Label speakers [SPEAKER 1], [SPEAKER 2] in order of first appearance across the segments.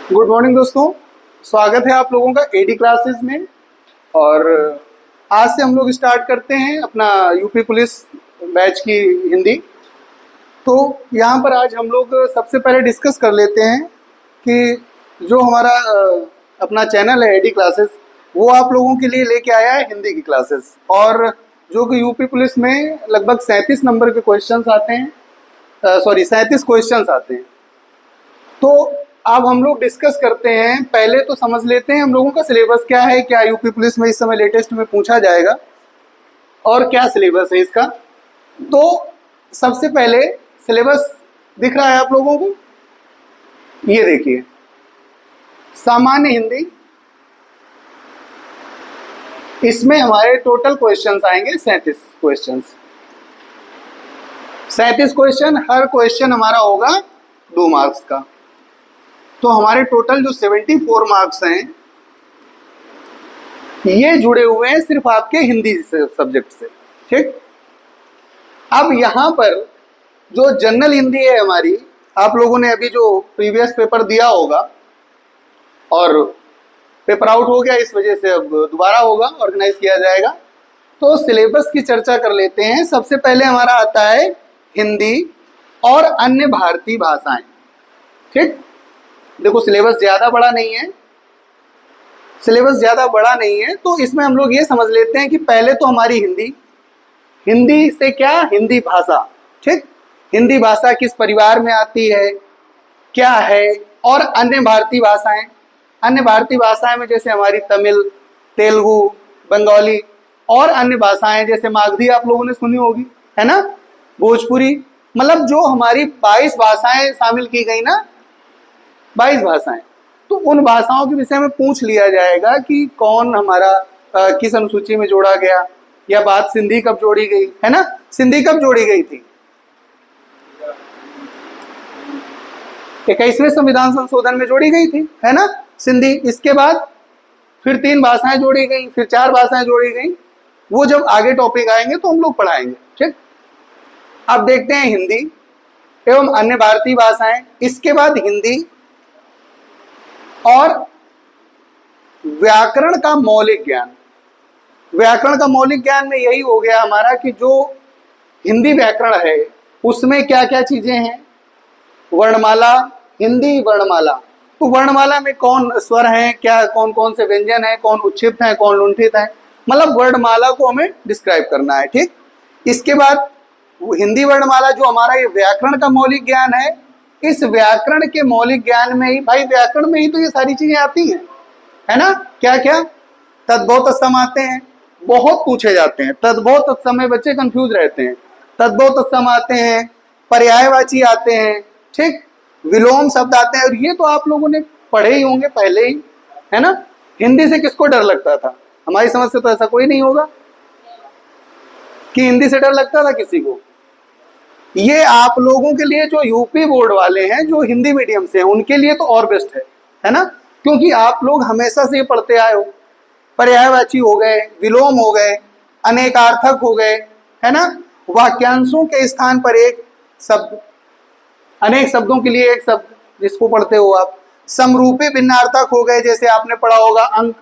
[SPEAKER 1] Good morning दोस्तों, स्वागत है आप लोगों का एडी क्लासेस में। और आज से हम लोग स्टार्ट करते हैं अपना यूपी पुलिस बैच की हिंदी। तो यहाँ पर आज हम लोग सबसे पहले डिस्कस कर लेते हैं कि जो हमारा अपना चैनल है एडी क्लासेस, वो आप लोगों के लिए लेके आया है हिंदी की क्लासेस। और जो कि यूपी पुलिस में लगभग 37 नंबर के क्वेश्चंस आते हैं, 37 क्वेश्चंस आते हैं। तो अब हम लोग डिस्कस करते हैं। पहले तो समझ लेते हैं हम लोगों का सिलेबस क्या है, क्या यूपी पुलिस में इस समय लेटेस्ट में पूछा जाएगा और क्या सिलेबस है इसका। तो सबसे पहले सिलेबस दिख रहा है आप लोगों को, ये देखिए, सामान्य हिंदी। इसमें हमारे टोटल क्वेश्चंस आएंगे 37 क्वेश्चंस। 37 क्वेश्चन, हर क्वेश्चन हमारा होगा 2 मार्क्स का। तो हमारे टोटल जो 74 मार्क्स हैं ये जुड़े हुए हैं सिर्फ आपके हिंदी सब्जेक्ट से। ठीक, अब यहाँ पर जो जनरल हिंदी है हमारी, आप लोगों ने अभी जो प्रीवियस पेपर दिया होगा और पेपर आउट हो गया, इस वजह से अब दोबारा होगा, ऑर्गेनाइज किया जाएगा। तो सिलेबस की चर्चा कर लेते हैं। सबसे पहले हमारा आता है हिंदी और अन्य भारतीय भाषाएं। ठीक, देखो सिलेबस ज़्यादा बड़ा नहीं है, सिलेबस ज़्यादा बड़ा नहीं है। तो इसमें हम लोग ये समझ लेते हैं कि पहले तो हमारी हिंदी, हिंदी से क्या, हिंदी भाषा। ठीक, हिंदी भाषा किस परिवार में आती है, क्या है। और अन्य भारतीय भाषाएं, अन्य भारतीय भाषाएं में जैसे हमारी तमिल, तेलुगु, बंगाली और अन्य भाषाएं जैसे मागधी आप लोगों ने सुनी होगी, है ना, भोजपुरी। मतलब जो हमारी 22 भाषाएं शामिल की गई ना, 22 भाषाएं। तो उन भाषाओं के विषय में पूछ लिया जाएगा कि कौन हमारा किस अनुसूची में जोड़ा गया, या बात सिंधी कब जोड़ी गई, है ना। सिंधी कब जोड़ी गई थी? 21वें संविधान संशोधन में जोड़ी गई थी, है ना, सिंधी। इसके बाद फिर 3 भाषाएं जोड़ी गई, फिर 4 भाषाएं जोड़ी गई। वो जब आगे टॉपिक आएंगे तो हम लोग पढ़ाएंगे। ठीक, अब देखते हैं हिंदी एवं अन्य भारतीय भाषाएं, इसके बाद हिंदी और व्याकरण का मौलिक ज्ञान। व्याकरण का मौलिक ज्ञान में यही हो गया हमारा कि जो हिंदी व्याकरण है उसमें क्या क्या चीजें हैं। वर्णमाला, हिंदी वर्णमाला। तो वर्णमाला में कौन स्वर हैं, क्या कौन कौन से व्यंजन हैं, कौन उच्छिष्ट हैं, कौन लुंठित हैं, मतलब वर्णमाला को हमें डिस्क्राइब करना है। ठीक, इसके बाद हिंदी वर्णमाला जो हमारा ये व्याकरण का मौलिक ज्ञान है, इस व्याकरण के मौलिक ज्ञान में ही, भाई व्याकरण में ही तो ये सारी चीजें आती हैं, है ना। क्या क्या? तद्भव तत्सम आते हैं, बहुत पूछे जाते हैं। तद्भव तत्सम में बच्चे कंफ्यूज रहते हैं। तद्भव तत्सम आते हैं, पर्यायवाची आते हैं, ठीक, विलोम शब्द आते हैं। और ये तो आप लोगों ने पढ़े ही होंगे पहले ही, है ना। हिंदी से किसको डर लगता था? हमारी समझ से तो ऐसा कोई नहीं होगा कि हिंदी से डर लगता था किसी को। ये आप लोगों के लिए जो यूपी बोर्ड वाले हैं, जो हिंदी मीडियम से हैं, उनके लिए तो और बेस्ट है ना। क्योंकि आप लोग हमेशा से ये पढ़ते आए हो। पर्यायवाची हो गए, विलोम हो गए, अनेकार्थक हो गए, है ना। वाक्यांशों के स्थान पर एक शब्द, अनेक शब्दों के लिए एक शब्द, जिसको पढ़ते हो आप। समरूपी भिन्नार्थक हो गए, जैसे आपने पढ़ा होगा अंक,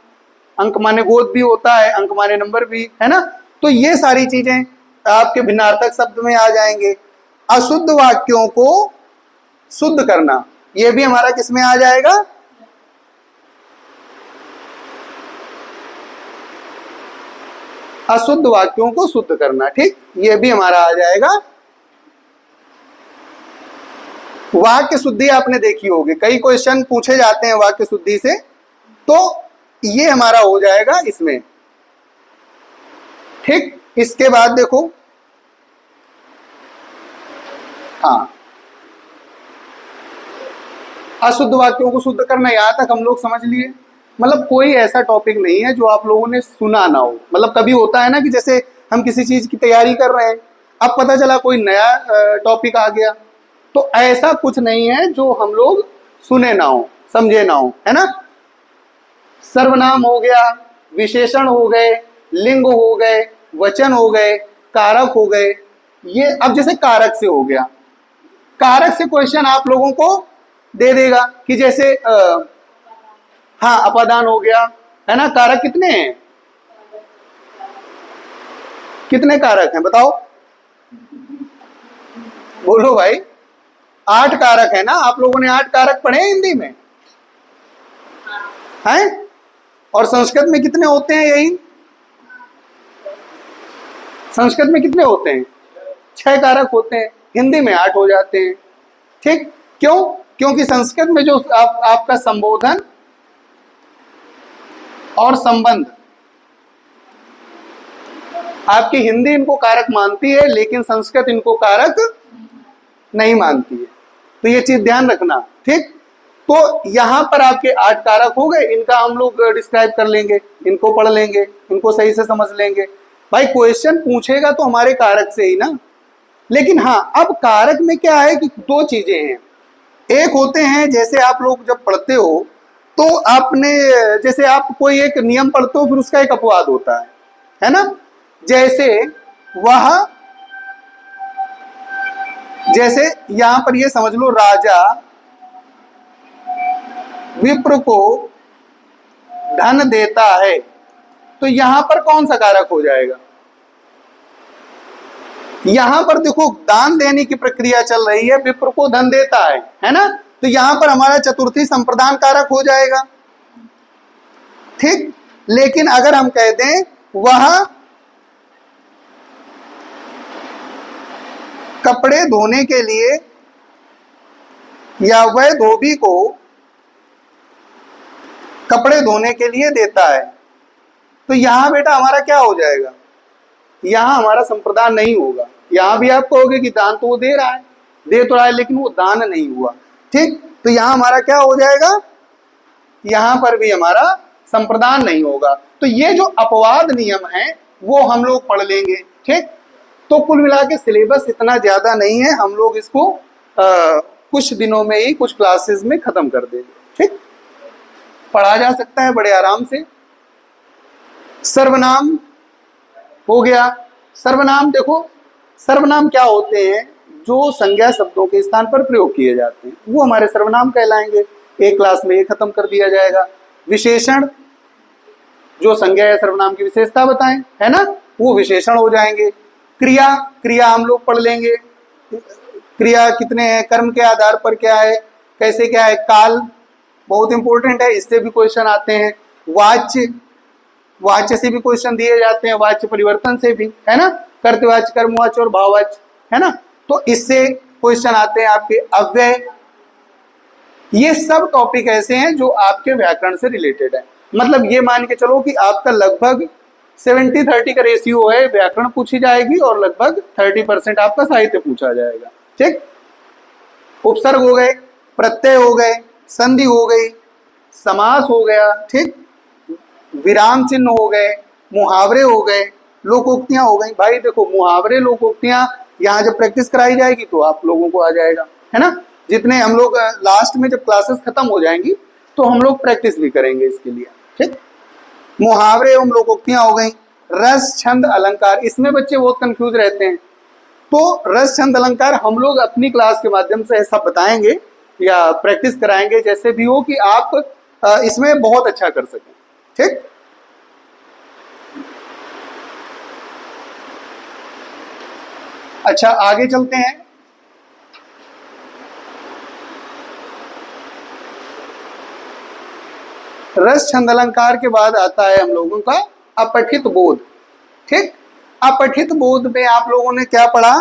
[SPEAKER 1] अंक माने गोद भी होता है, अंक माने नंबर भी, है ना। तो ये सारी चीजें आपके भिन्नार्थक शब्द में आ जाएंगे। अशुद्ध वाक्यों को शुद्ध करना, ये भी हमारा किस में आ जाएगा? अशुद्ध वाक्यों को शुद्ध करना। ठीक, ये भी हमारा आ जाएगा। वाक्य शुद्धि आपने देखी होगी, कई क्वेश्चन पूछे जाते हैं वाक्य शुद्धि से, तो ये हमारा हो जाएगा इसमें। ठीक, इसके बाद देखो, हाँ, अशुद्ध वाक्यों को शुद्ध करना, यहां तक हम लोग समझ लिए। मतलब कोई ऐसा टॉपिक नहीं है जो आप लोगों ने सुना ना हो। मतलब कभी होता है ना कि जैसे हम किसी चीज की तैयारी कर रहे हैं, अब पता चला कोई नया टॉपिक आ गया, तो ऐसा कुछ नहीं है जो हम लोग सुने ना हो, समझे ना हो, है ना। सर्वनाम हो गया, विशेषण हो गए, लिंग हो गए, वचन हो गए, कारक हो गए। ये अब जैसे कारक से हो गया, कारक से क्वेश्चन आप लोगों को दे देगा कि जैसे हाँ, अपादान हो गया, है ना। कारक कितने हैं, कितने कारक हैं बताओ, बोलो भाई। 8 कारक है ना। आप लोगों ने 8 कारक पढ़े हैं हिंदी में, हैं? और संस्कृत में कितने होते हैं, यही संस्कृत में कितने होते हैं, 6 कारक होते हैं, हिंदी में 8 हो जाते हैं। ठीक, क्यों? क्योंकि संस्कृत में जो आपका संबोधन और संबंध, आपकी हिंदी इनको कारक मानती है, लेकिन संस्कृत इनको कारक नहीं मानती है। तो ये चीज ध्यान रखना। ठीक, तो यहां पर आपके 8 कारक हो गए, इनका हम लोग डिस्क्राइब कर लेंगे, इनको पढ़ लेंगे, इनको सही से समझ लेंगे। भाई क्वेश्चन पूछेगा तो हमारे कारक से ही ना। लेकिन हाँ, अब कारक में क्या है कि 2 चीजें हैं। एक होते हैं, जैसे आप लोग जब पढ़ते हो तो आपने, जैसे आप कोई एक नियम पढ़ते हो, फिर उसका एक अपवाद होता है ना। जैसे जैसे यहां पर ये समझ लो, राजा विप्र को धन देता है, तो यहां पर कौन सा कारक हो जाएगा? यहां पर देखो, दान देने की प्रक्रिया चल रही है, विप्र को धन देता है ना। तो यहां पर हमारा चतुर्थी संप्रदान कारक हो जाएगा। ठीक, लेकिन अगर हम कह दें वह कपड़े धोने के लिए, या वह धोबी को कपड़े धोने के लिए देता है, तो यहां बेटा हमारा क्या हो जाएगा? यहां हमारा संप्रदान नहीं होगा। यहां भी आप कहोगे कि दान तो वो दे रहा है, दे तो रहा है, लेकिन वो दान नहीं हुआ। ठीक, तो यहां हमारा क्या हो जाएगा? यहां पर भी हमारा संप्रदान नहीं होगा। तो ये जो अपवाद नियम है वो हम लोग पढ़ लेंगे। ठीक, तो कुल मिला के सिलेबस इतना ज्यादा नहीं है, हम लोग इसको कुछ दिनों में ही, कुछ क्लासेस में खत्म कर देंगे। ठीक, पढ़ा जा सकता है बड़े आराम से। सर्वनाम हो गया। सर्वनाम देखो, सर्वनाम क्या होते हैं? जो संज्ञा शब्दों के स्थान पर प्रयोग किए जाते हैं, वो हमारे सर्वनाम कहलाएंगे। एक क्लास में ये खत्म कर दिया जाएगा। विशेषण, जो संज्ञा या सर्वनाम की विशेषता बताएं, है ना, वो विशेषण हो जाएंगे। क्रिया, क्रिया हम लोग पढ़ लेंगे। क्रिया कितने हैं, कर्म के आधार पर क्या है, कैसे क्या है। काल बहुत इंपॉर्टेंट है, इससे भी क्वेश्चन आते हैं। वाच्य, वाच्य से भी क्वेश्चन दिए जाते हैं, वाच्य परिवर्तन से भी, है ना। कर्तवाच्य, कर्मवाच्य और भाववाच्य, है ना, तो इससे क्वेश्चन आते हैं आपके। अव्यय, ये सब टॉपिक ऐसे हैं जो आपके व्याकरण से रिलेटेड है। मतलब ये मान के चलो कि आपका लगभग 70-30 का रेशियो है, व्याकरण पूछी जाएगी और लगभग 30% आपका साहित्य पूछा जाएगा। ठीक, उपसर्ग हो गए, प्रत्यय हो गए, संधि हो गई, समास हो गया, ठीक, विराम चिन्ह हो गए, मुहावरे हो गए, लोकोक्तियां हो गई। भाई देखो, मुहावरे लोकोक्तियां यहाँ जब प्रैक्टिस कराई जाएगी तो आप लोगों को आ जाएगा, है ना। जितने हम लोग लास्ट में जब क्लासेस खत्म हो जाएंगी तो हम लोग प्रैक्टिस भी करेंगे इसके लिए। ठीक, मुहावरे एवं लोकोक्तियां हो गई। रस, छंद, अलंकार, इसमें बच्चे बहुत कंफ्यूज रहते हैं। तो रस, छंद, अलंकार हम लोग अपनी क्लास के माध्यम से ऐसा बताएंगे या प्रैक्टिस कराएंगे, जैसे भी हो, कि आप इसमें बहुत अच्छा कर सकें। ठीक, अच्छा आगे चलते हैं। रस, छंद, अलंकार के बाद आता है हम लोगों का अपठित बोध। ठीक, अपठित बोध में आप लोगों ने क्या पढ़ा?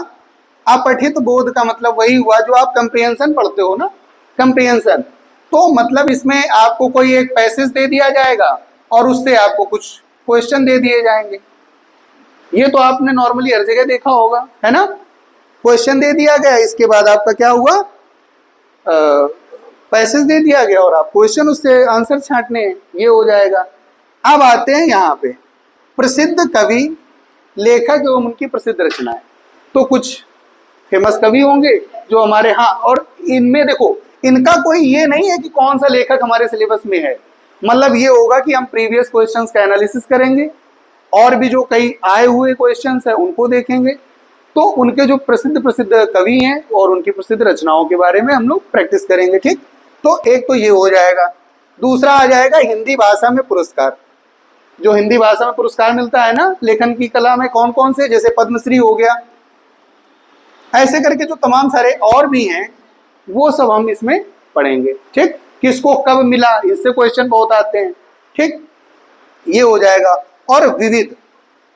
[SPEAKER 1] अपठित बोध का मतलब वही हुआ जो आप कंप्रिहेंशन पढ़ते हो ना, कंप्रिहेंशन। तो मतलब इसमें आपको कोई एक पैसेज दे दिया जाएगा और उससे आपको कुछ क्वेश्चन दे दिए जाएंगे। ये तो आपने नॉर्मली हर जगह देखा होगा, है ना। क्वेश्चन दे दिया गया, इसके बाद आपका क्या हुआ, पैसेज दे दिया गया और आप क्वेश्चन उससे आंसर छांटने हैं, ये हो जाएगा। अब आते हैं यहाँ पे प्रसिद्ध कवि, लेखक एवं उनकी प्रसिद्ध रचनाएं। तो कुछ फेमस कवि होंगे जो हमारे, हाँ, और इनमें देखो, इनका कोई ये नहीं है कि कौन सा लेखक हमारे सिलेबस में है। मतलब ये होगा कि हम प्रीवियस क्वेश्चंस का एनालिसिस करेंगे और भी जो कई आए हुए क्वेश्चंस है उनको देखेंगे। तो उनके जो प्रसिद्ध प्रसिद्ध कवि हैं और उनकी प्रसिद्ध रचनाओं के बारे में हम लोग प्रैक्टिस करेंगे। ठीक, तो एक तो ये हो जाएगा। दूसरा आ जाएगा हिंदी भाषा में पुरस्कार। जो हिंदी भाषा में पुरस्कार मिलता है ना लेखन की कला में, कौन कौन से, जैसे पद्मश्री हो गया, ऐसे करके जो तमाम सारे और भी हैं वो सब हम इसमें पढ़ेंगे। ठीक, किसको कब मिला, इससे क्वेश्चन बहुत आते हैं। ठीक, ये हो जाएगा। और विविध,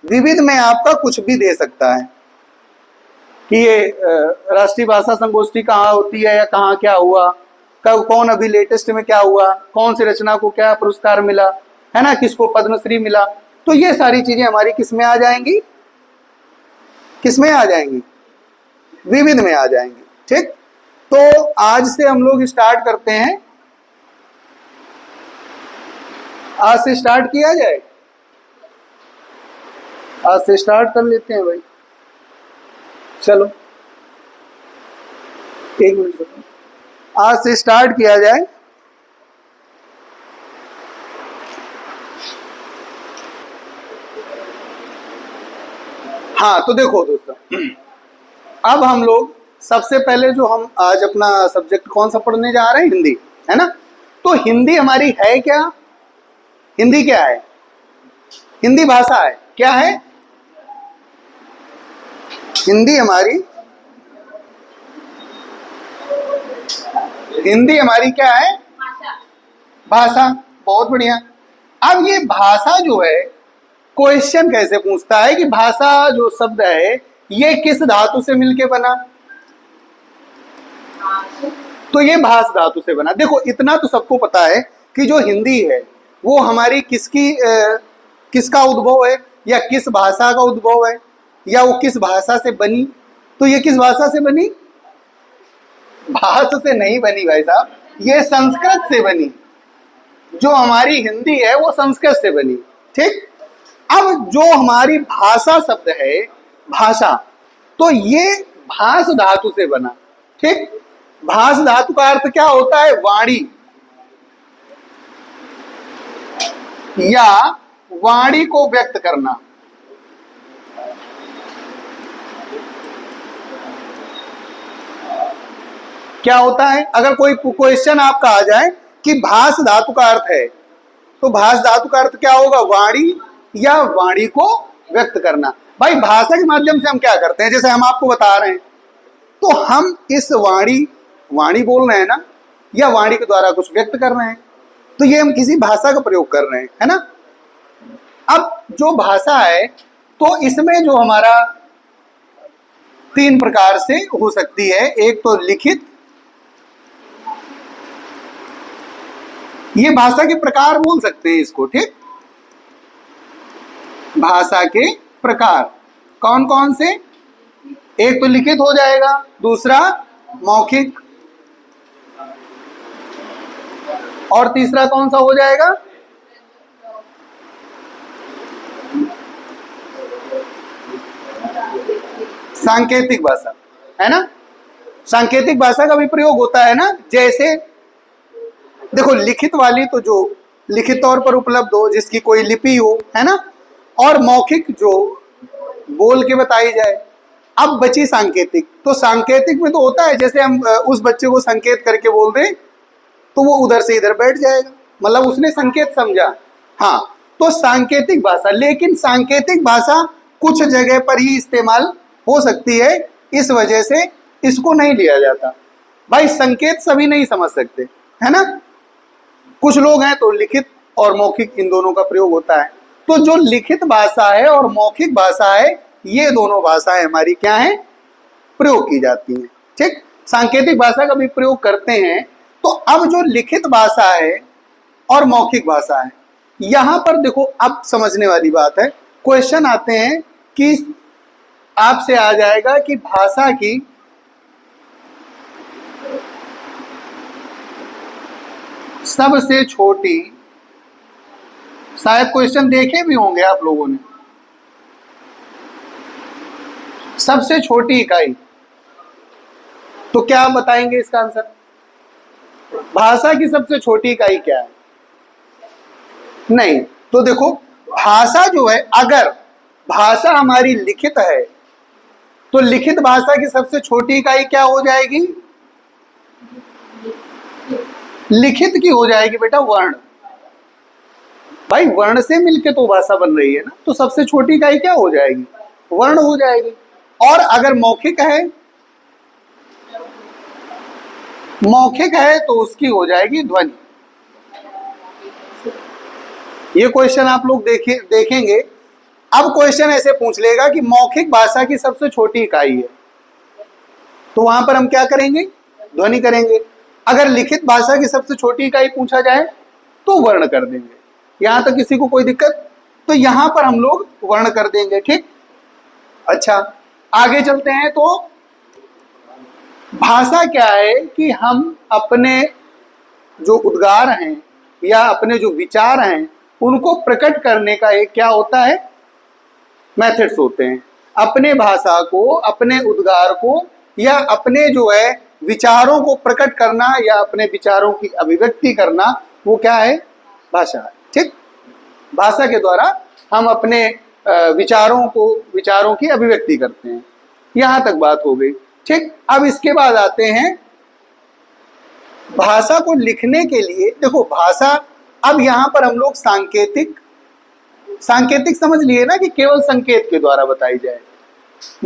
[SPEAKER 1] विविध में आपका कुछ भी दे सकता है कि ये राष्ट्रीय भाषा संगोष्ठी कहाँ होती है या कहाँ क्या हुआ, कब, कौन अभी लेटेस्ट में क्या हुआ, कौन सी रचना को क्या पुरस्कार मिला, है ना, किसको पद्मश्री मिला। तो ये सारी चीजें हमारी किस में आ जाएंगी, किस में आ जाएंगी, विविध में आ जाएंगी। ठीक, तो आज से हम लोग स्टार्ट करते हैं। आज से स्टार्ट किया जाए, आज से स्टार्ट कर लेते हैं भाई। चलो एक मिनट, आज से स्टार्ट किया जाए। हाँ, तो देखो दोस्तों, अब हम लोग सबसे पहले जो हम आज अपना सब्जेक्ट कौन सा पढ़ने जा रहे हैं, हिंदी, है ना। तो हिंदी हमारी है क्या, हिंदी क्या है, हिंदी भाषा है, क्या है हिंदी हमारी, हिंदी हमारी क्या है, भाषा। बहुत बढ़िया। अब ये भाषा जो है, क्वेश्चन कैसे पूछता है कि भाषा जो शब्द है ये किस धातु से मिलके बना, तो ये भाष धातु से बना। देखो इतना तो सबको पता है कि जो हिंदी है वो हमारी किसकी किसका उद्भव है, या किस भाषा का उद्भव है, या वो किस भाषा से बनी। तो ये किस भाषा से बनी, भाषा से नहीं बनी भाई साहब, ये संस्कृत से बनी। जो हमारी हिंदी है वो संस्कृत से बनी। ठीक, अब जो हमारी भाषा शब्द है, भाषा, तो ये भाष धातु से बना। ठीक, भाष धातु का अर्थ क्या होता है, वाणी, या वाणी को व्यक्त करना। क्या होता है, अगर कोई क्वेश्चन आपका आ जाए कि भाष धातु का अर्थ है, तो भाष धातु का अर्थ क्या होगा, वाणी या वाणी को व्यक्त करना। भाई भाषा के माध्यम से हम क्या करते हैं, जैसे हम आपको बता रहे हैं, तो हम इस वाणी, वाणी बोल रहे हैं ना, या वाणी के द्वारा कुछ व्यक्त कर रहे हैं, तो ये हम किसी भाषा का प्रयोग कर रहे हैं, है ना। अब जो भाषा है, तो इसमें जो हमारा 3 प्रकार से हो सकती है। एक तो लिखित, ये भाषा के प्रकार बोल सकते हैं इसको। ठीक, भाषा के प्रकार कौन कौन से, एक तो लिखित हो जाएगा, दूसरा मौखिक, और तीसरा कौन सा हो जाएगा, सांकेतिक भाषा, है ना। सांकेतिक भाषा का भी प्रयोग होता है ना, जैसे देखो लिखित वाली तो जो लिखित तौर पर उपलब्ध हो, जिसकी कोई लिपि हो, है ना, और मौखिक जो बोल के बताई जाए। अब बची सांकेतिक, तो सांकेतिक में तो होता है जैसे हम उस बच्चे को संकेत करके बोल दें तो वो उधर से इधर बैठ जाएगा, मतलब उसने संकेत समझा। हाँ, तो सांकेतिक भाषा, लेकिन सांकेतिक भाषा कुछ जगह पर ही इस्तेमाल हो सकती है, इस वजह से इसको नहीं लिया जाता। भाई संकेत सभी नहीं समझ सकते, है ना। कुछ लोग हैं तो लिखित और मौखिक इन दोनों का प्रयोग होता है। तो जो लिखित भाषा है और मौखिक भाषा है, ये दोनों भाषाएं हमारी क्या है, प्रयोग की जाती हैं। ठीक, सांकेतिक भाषा का भी प्रयोग करते हैं। तो अब जो लिखित भाषा है और मौखिक भाषा है, यहां पर देखो अब समझने वाली बात है। क्वेश्चन आते हैं कि आपसे आ जाएगा कि भाषा की सबसे छोटी, शायद क्वेश्चन देखे भी होंगे आप लोगों ने, सबसे छोटी इकाई, तो क्या आप बताएंगे इसका आंसर, भाषा की सबसे छोटी इकाई क्या है। नहीं, तो देखो भाषा जो है, अगर भाषा हमारी लिखित है तो लिखित भाषा की सबसे छोटी इकाई क्या हो जाएगी, लिखित की हो जाएगी बेटा वर्ण। भाई वर्ण से मिलके तो भाषा बन रही है ना, तो सबसे छोटी इकाई क्या हो जाएगी? वर्ण हो जाएगी। और अगर मौखिक है, मौखिक है तो उसकी हो जाएगी ध्वनि। ये क्वेश्चन आप लोग देखेंगे। अब क्वेश्चन ऐसे पूछ लेगा कि मौखिक भाषा की सबसे छोटी इकाई है, तो वहां पर हम क्या करेंगे? ध्वनि करेंगे। अगर लिखित भाषा की सबसे छोटी इकाई पूछा जाए तो वर्ण कर देंगे। यहां तक किसी को कोई दिक्कत? तो यहां पर हम लोग वर्ण कर देंगे, ठीक। अच्छा, आगे चलते हैं। तो भाषा क्या है कि हम अपने जो उद्गार हैं या अपने जो विचार हैं उनको प्रकट करने का एक क्या होता है? मेथड्स होते हैं। अपने भाषा को, अपने उद्गार को या अपने जो है विचारों को प्रकट करना या अपने विचारों की अभिव्यक्ति करना, वो क्या है? भाषा है, ठीक। भाषा के द्वारा हम अपने विचारों की अभिव्यक्ति करते हैं। यहां तक बात हो गई, ठीक। अब इसके बाद आते हैं भाषा को लिखने के लिए। देखो भाषा, अब यहां पर हम लोग सांकेतिक समझ लिए ना कि केवल संकेत के द्वारा बताई जाए।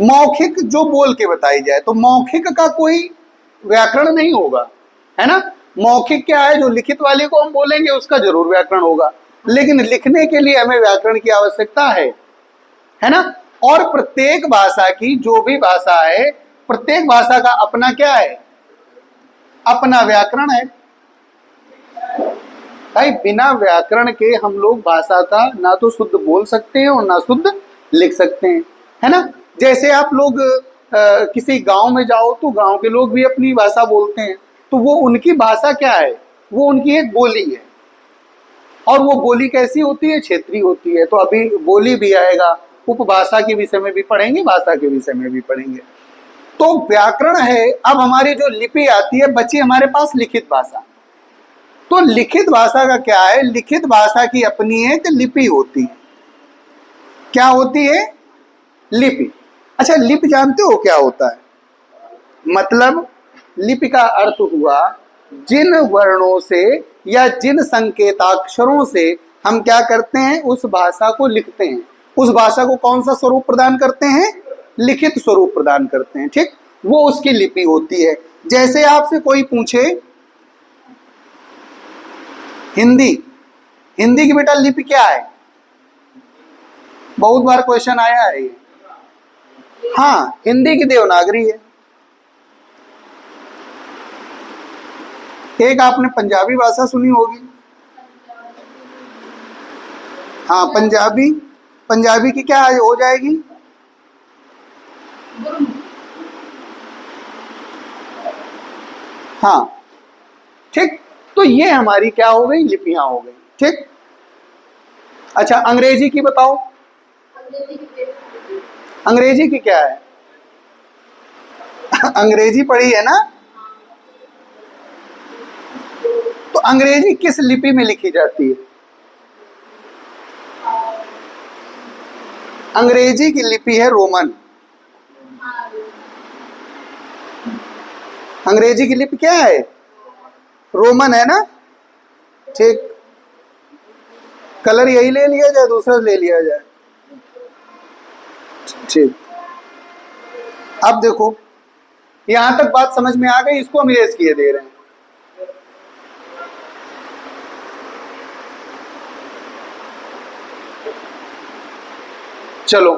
[SPEAKER 1] मौखिक जो बोल के बताई जाए, तो मौखिक का कोई व्याकरण नहीं होगा, है ना। मौखिक क्या है? जो लिखित वाले को हम बोलेंगे उसका जरूर व्याकरण होगा, लेकिन लिखने के लिए हमें व्याकरण की आवश्यकता है ना। और प्रत्येक भाषा की, जो भी भाषा है, प्रत्येक भाषा का अपना क्या है? अपना व्याकरण है। भाई बिना व्याकरण के हम लोग भाषा का ना तो शुद्ध बोल सकते हैं और ना शुद्ध लिख सकते हैं, है ना। जैसे आप लोग किसी गांव में जाओ तो गांव के लोग भी अपनी भाषा बोलते हैं, तो वो उनकी भाषा क्या है? वो उनकी एक बोली है। और वो बोली कैसी होती है? क्षेत्रीय होती है। तो अभी बोली भी आएगा, उपभाषा के विषय में भी पढ़ेंगे, भाषा के विषय में भी पढ़ेंगे। तो व्याकरण है। अब हमारी जो लिपि आती है, बची हमारे पास लिखित भाषा। तो लिखित भाषा का क्या है? लिखित भाषा की अपनी एक लिपि होती है। क्या होती है? लिपि। अच्छा, लिपि जानते हो क्या होता है? मतलब लिपि का अर्थ हुआ जिन वर्णों से या जिन संकेताक्षरों से हम क्या करते हैं? उस भाषा को लिखते हैं। उस भाषा को कौन सा स्वरूप प्रदान करते हैं? लिखित स्वरूप प्रदान करते हैं, ठीक। वो उसकी लिपि होती है। जैसे आपसे कोई पूछे हिंदी की बेटा लिपि क्या है? बहुत बार क्वेश्चन आया है ये। हाँ, हिंदी की देवनागरी है। एक आपने पंजाबी भाषा सुनी होगी। हाँ, पंजाबी की क्या हो जाएगी? हाँ, ठीक। तो ये हमारी क्या हो गई? लिपियां हो गई, ठीक। अच्छा, अंग्रेजी की बताओ। अंग्रेजी की क्या है? अंग्रेजी पढ़ी है ना। तो अंग्रेजी किस लिपि में लिखी जाती है? अंग्रेजी की लिपि है रोमन। अंग्रेजी की लिपि क्या है? रोमन, है ना, ठीक। कलर यही ले लिया जाए, दूसरा ले लिया जाए, ठीक। अब देखो, यहां तक बात समझ में आ गई। इसको हम इरेज किए दे रहे हैं। चलो,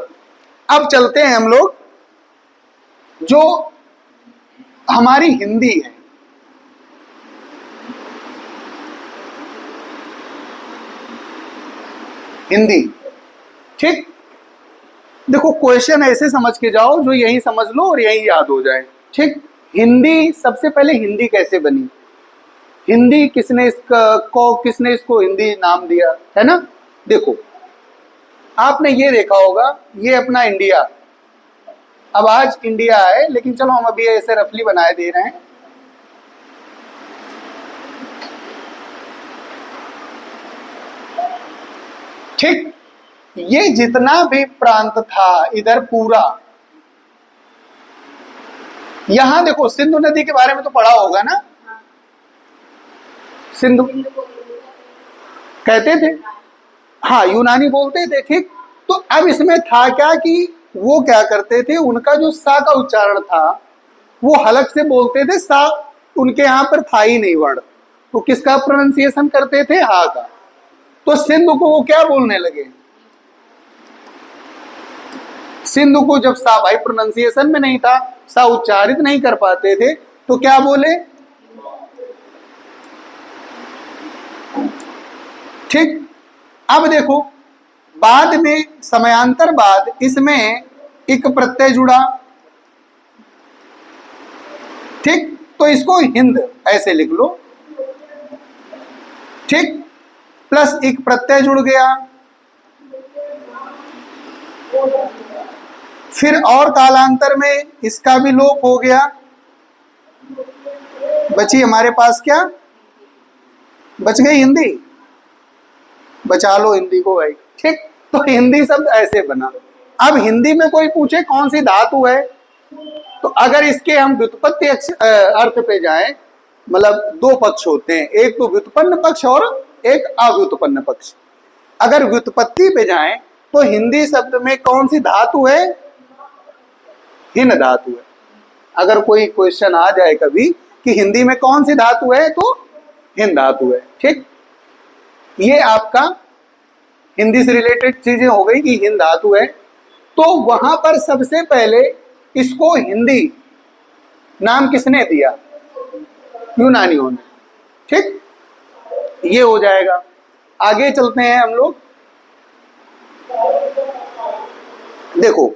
[SPEAKER 1] अब चलते हैं हम लोग जो हमारी हिंदी है। हिंदी, ठीक। देखो, क्वेश्चन ऐसे समझ के जाओ जो यही समझ लो और यही याद हो जाए, ठीक। हिंदी, सबसे पहले हिंदी कैसे बनी? हिंदी किसने इसको हिंदी नाम दिया, है ना। देखो, आपने ये देखा होगा, ये अपना इंडिया, अब आज इंडिया है, लेकिन चलो हम अभी ऐसे रफली बनाए दे रहे हैं। ठीक, ये जितना भी प्रांत था इधर पूरा, यहां देखो सिंधु नदी के बारे में तो पढ़ा होगा ना। सिंधु कहते थे, हाँ यूनानी बोलते थे, ठीक। तो अब इसमें था क्या कि वो क्या करते थे, उनका जो सा का उच्चारण था वो हलक से बोलते थे, सा उनके यहाँ पर था ही नहीं वर्ण, तो किसका प्रोनाउंसिएशन करते थे, हा का। तो सिंधु को वो क्या बोलने लगे, सिंधु को जब सा भाई प्रोनाउंसिएशन में नहीं था, सा उच्चारित नहीं कर पाते थे, तो क्या बोले, ठीक। अब देखो बाद में समयांतर बाद इसमें एक प्रत्यय जुड़ा, ठीक, तो इसको हिंद ऐसे लिख लो, ठीक, प्लस एक प्रत्यय जुड़ गया, फिर और कालांतर में इसका भी लोप हो गया, बची हमारे पास क्या, बच गई हिंदी, बचा लो हिंदी को भाई, ठीक। तो हिंदी शब्द ऐसे बना। अब हिंदी में कोई पूछे कौन सी धातु है, तो अगर इसके हम व्युत्पत्ति अर्थ पे जाएं, मतलब दो पक्ष होते हैं, एक तो व्युत्पन्न पक्ष और एक अव्युत्पन्न पक्ष। अगर व्युत्पत्ति पे जाएं तो हिंदी शब्द में कौन सी धातु है, हिन धातु है। अगर कोई क्वेश्चन आ जाए कभी कि हिंदी में कौन सी धातु है, तो हिन धातु है, ठीक। ये आपका हिंदी से रिलेटेड चीजें हो गई कि हिंद धातु है। तो वहां पर सबसे पहले इसको हिंदी नाम किसने दिया, यूनानियों ने, ठीक। ये हो जाएगा। आगे चलते हैं हम लोग, देखो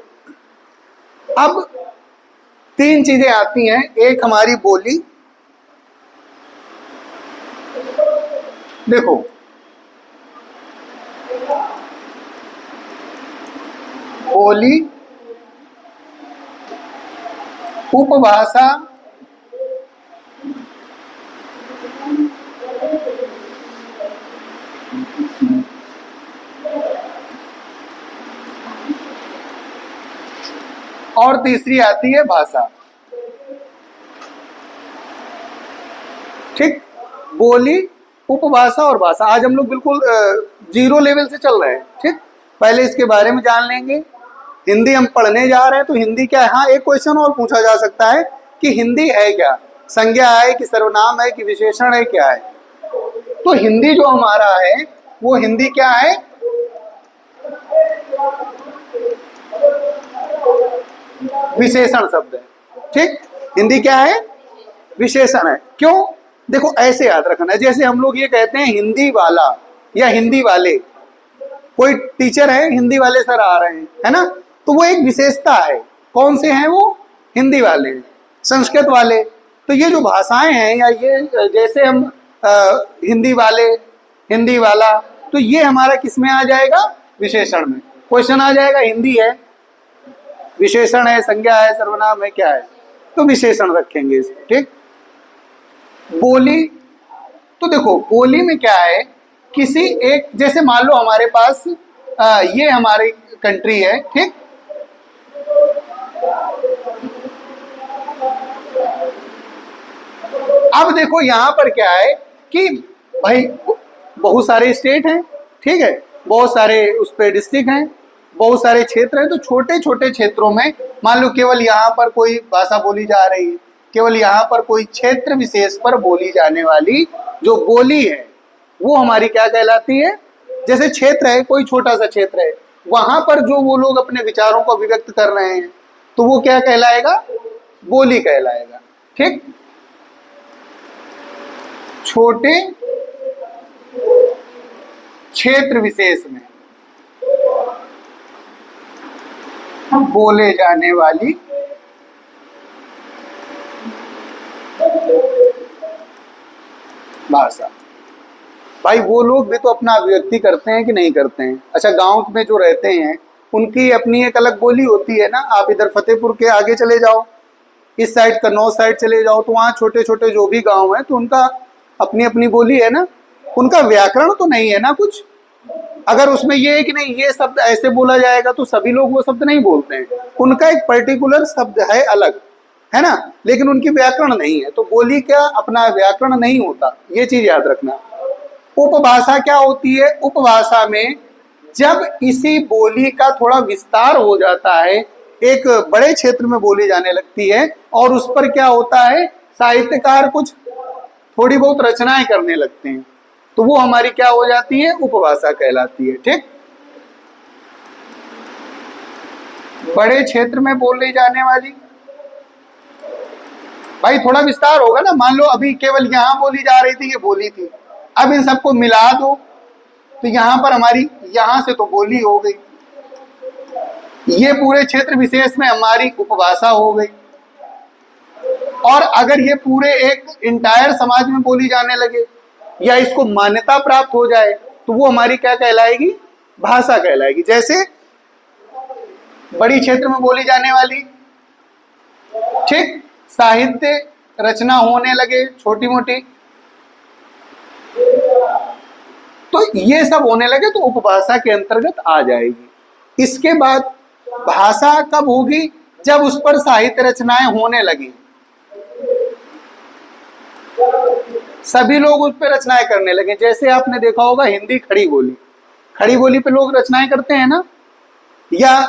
[SPEAKER 1] अब तीन चीजें आती हैं, एक हमारी बोली, देखो बोली, उपभाषा, और तीसरी आती है भाषा, ठीक। बोली, उपभाषा और भाषा। आज हम लोग बिल्कुल जीरो लेवल से चल रहे हैं, ठीक। पहले इसके बारे में जान लेंगे। हिंदी हम पढ़ने जा रहे हैं, तो हिंदी क्या है, हाँ एक क्वेश्चन और पूछा जा सकता है कि हिंदी है क्या, संज्ञा है कि सर्वनाम है कि विशेषण है, क्या है। तो हिंदी जो हमारा है वो हिंदी क्या है, विशेषण शब्द है, ठीक। हिंदी क्या है, विशेषण है। क्यों, देखो ऐसे याद रखना है, जैसे हम लोग ये कहते हैं हिंदी वाला या हिंदी वाले, कोई टीचर है, हिंदी वाले सर आ रहे हैं, है ना, तो वो एक विशेषता है। कौन से हैं वो, हिंदी वाले, संस्कृत वाले। तो ये जो भाषाएं हैं, या ये जैसे हम हिंदी वाले, हिंदी वाला, तो ये हमारा किस में आ जाएगा, विशेषण में। क्वेश्चन आ जाएगा हिंदी है, विशेषण है, संज्ञा है, सर्वनाम है, क्या है, तो विशेषण रखेंगे इसको, ठीक। बोली, तो देखो बोली में क्या है, किसी एक, जैसे मान लो हमारे पास ये हमारी कंट्री है, ठीक। अब देखो यहां पर क्या है कि भाई बहुत सारे स्टेट हैं, ठीक है, बहुत सारे उस पे डिस्ट्रिक्ट हैं, बहुत सारे क्षेत्र हैं। तो छोटे छोटे क्षेत्रों में मान लो केवल यहाँ पर कोई भाषा बोली जा रही है, केवल यहाँ पर कोई क्षेत्र विशेष पर बोली जाने वाली जो बोली है वो हमारी क्या कहलाती है। जैसे क्षेत्र है, कोई छोटा सा क्षेत्र है, वहां पर जो वो लोग अपने विचारों को अभिव्यक्त कर रहे हैं, तो वो क्या कहलाएगा, बोली कहलाएगा, ठीक। छोटे क्षेत्र विशेष में बोले जाने वाली भाषा। भाई वो लोग भी तो अपना अभिव्यक्ति करते हैं कि नहीं करते हैं। अच्छा, गांव में जो रहते हैं उनकी अपनी एक अलग बोली होती है ना। आप इधर फतेहपुर के आगे चले जाओ, इस साइड कन्नौज साइड चले जाओ, तो वहाँ छोटे छोटे जो भी गांव हैं तो उनका अपनी अपनी बोली है ना। उनका व्याकरण तो नहीं है ना कुछ। अगर उसमें ये है कि नहीं ये शब्द ऐसे बोला जाएगा तो सभी लोग वो शब्द नहीं बोलते हैं। उनका एक पर्टिकुलर शब्द है अलग, है ना, लेकिन उनकी व्याकरण नहीं है। तो बोली क्या अपना व्याकरण नहीं होता, ये चीज याद रखना। उपभाषा क्या होती है? उपभाषा में जब इसी बोली का थोड़ा विस्तार हो जाता है, एक बड़े क्षेत्र में बोली जाने लगती है, और उस पर क्या होता है, साहित्यकार कुछ थोड़ी बहुत रचनाएं करने लगते हैं, तो वो हमारी क्या हो जाती है, उपभाषा कहलाती है। ठीक, बड़े क्षेत्र में बोली जाने वाली, भाई थोड़ा विस्तार होगा ना। मान लो अभी केवल यहां बोली जा रही थी, ये बोली थी, अब इन सबको मिला दो तो यहां पर हमारी, यहां से तो बोली हो गई, ये पूरे क्षेत्र विशेष में हमारी उपभाषा हो गई। और अगर ये पूरे एक इंटायर समाज में बोली जाने लगे या इसको मान्यता प्राप्त हो जाए तो वो हमारी क्या कहलाएगी, भाषा कहलाएगी। जैसे बड़ी क्षेत्र में बोली जाने वाली, ठीक, साहित्य रचना होने लगे छोटी मोटी, तो ये सब होने लगे तो उपभाषा के अंतर्गत आ जाएगी। इसके बाद भाषा कब होगी, जब उस पर साहित्य रचनाएं होने लगी, सभी लोग उस पर रचनाएं करने लगे। जैसे आपने देखा होगा हिंदी खड़ी बोली, खड़ी बोली पे लोग रचनाएं करते हैं ना, या